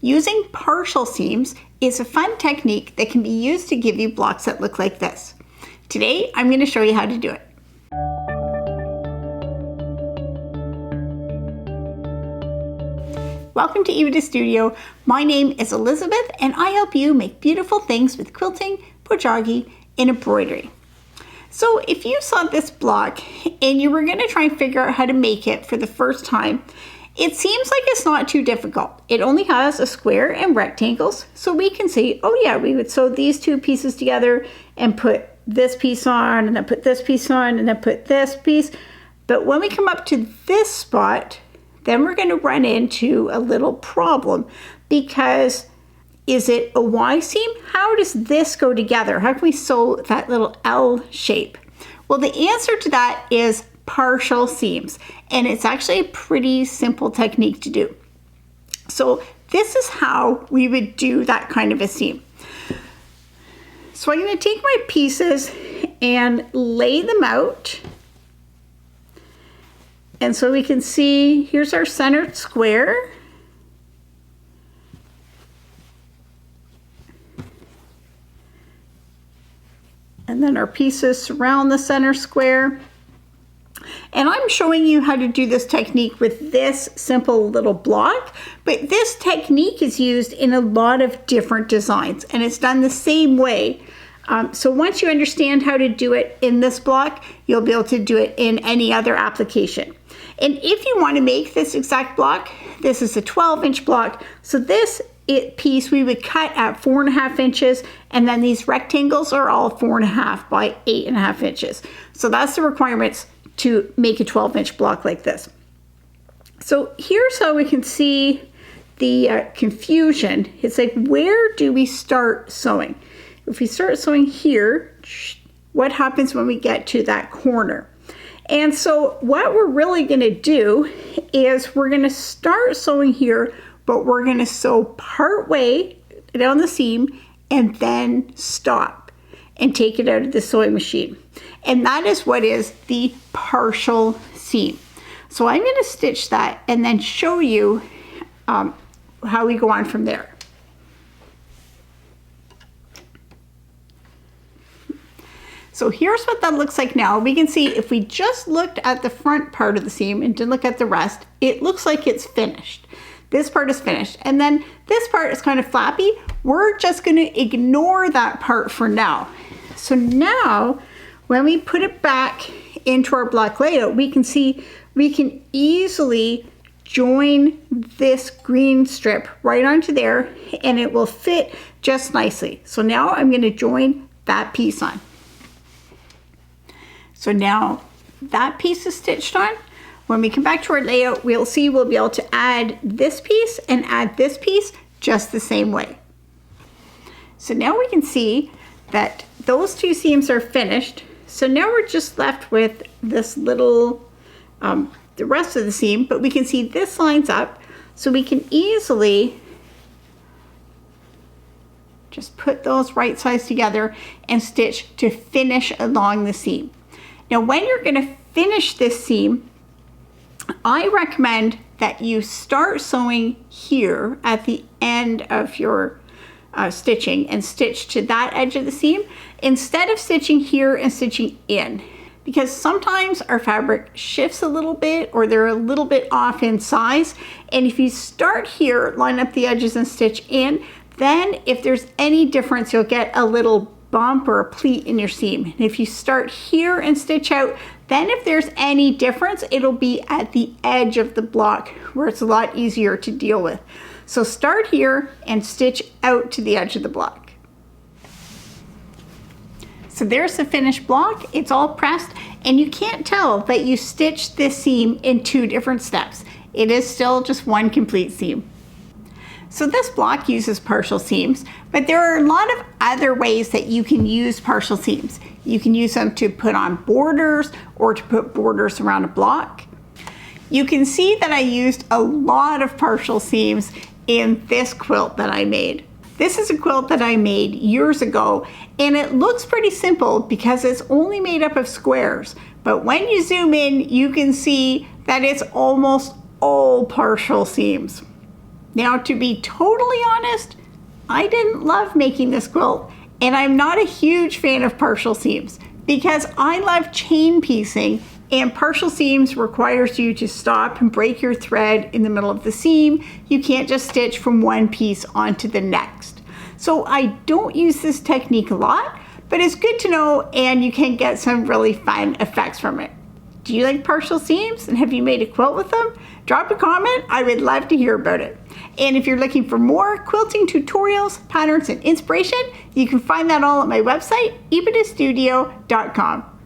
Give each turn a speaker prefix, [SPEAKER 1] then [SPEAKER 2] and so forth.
[SPEAKER 1] Using partial seams is a fun technique that can be used to give you blocks that look like this. Today, I'm going to show you how to do it. Welcome to Epida Studio. My name is Elizabeth and I help you make beautiful things with quilting, bojagi, and embroidery. So if you saw this block and you were going to try and figure out how to make it for the first time, it seems like it's not too difficult. It only has a square and rectangles, so we can see, oh yeah, we would sew these two pieces together and put this piece on, and then put this piece on, and then put this piece. But when we come up to this spot, then we're going to run into a little problem, because is it a Y seam? How does this go together? How can we sew that little L shape? Well, the answer to that is partial seams, and it's actually a pretty simple technique to do. So this is how we would do that kind of a seam. So I'm going to take my pieces and lay them out. And so we can see, here's our centered square. And then our pieces surround the center square. And I'm showing you how to do this technique with this simple little block, but this technique is used in a lot of different designs, and it's done the same way. So once you understand how to do it in this block, you'll be able to do it in any other application. And if you want to make this exact block, this is a 12-inch block. So this piece we would cut at 4.5 inches, and then these rectangles are all 4.5 by 8.5 inches. So that's the requirements to make a 12-inch block like this. So here's how we can see the confusion. It's like, where do we start sewing? If we start sewing here, what happens when we get to that corner? And so what we're really going to do is we're going to start sewing here, but we're going to sew part way down the seam and then stop and take it out of the sewing machine. And that is what is the partial seam. So I'm going to stitch that and then show you how we go on from there. So here's what that looks like now. We can see if we just looked at the front part of the seam and didn't look at the rest, it looks like it's finished. This part is finished. And then this part is kind of flappy. We're just going to ignore that part for now. So now when we put it back into our block layout, we can see we can easily join this green strip right onto there, and it will fit just nicely. So now I'm going to join that piece on. So now that piece is stitched on. When we come back to our layout, we'll see we'll be able to add this piece and add this piece just the same way. So now we can see that those two seams are finished. So now we're just left with this little, the rest of the seam, but we can see this lines up, so we can easily just put those right sides together and stitch to finish along the seam. Now when you're going to finish this seam, I recommend that you start sewing here at the end of your stitching and stitch to that edge of the seam instead of stitching here and stitching in, because sometimes our fabric shifts a little bit or they're a little bit off in size, and if you start here, line up the edges and stitch in, then if there's any difference, you'll get a little bump or a pleat in your seam. And if you start here and stitch out, then if there's any difference, it'll be at the edge of the block where it's a lot easier to deal with. So start here and stitch out to the edge of the block. So there's the finished block. It's all pressed, and you can't tell that you stitched this seam in 2 different steps. It is still just one complete seam. So this block uses partial seams, but there are a lot of other ways that you can use partial seams. You can use them to put on borders or to put borders around a block. You can see that I used a lot of partial seams in this quilt that I made. This is a quilt that I made years ago, and it looks pretty simple because it's only made up of squares. But when you zoom in, you can see that it's almost all partial seams. Now, to be totally honest, I didn't love making this quilt, and I'm not a huge fan of partial seams because I love chain piecing, and partial seams requires you to stop and break your thread in the middle of the seam. You can't just stitch from one piece onto the next. So I don't use this technique a lot, but it's good to know, and you can get some really fun effects from it. Do you like partial seams, and have you made a quilt with them? Drop a comment, I would love to hear about it. And if you're looking for more quilting tutorials, patterns, and inspiration, you can find that all at my website, epidastudio.com.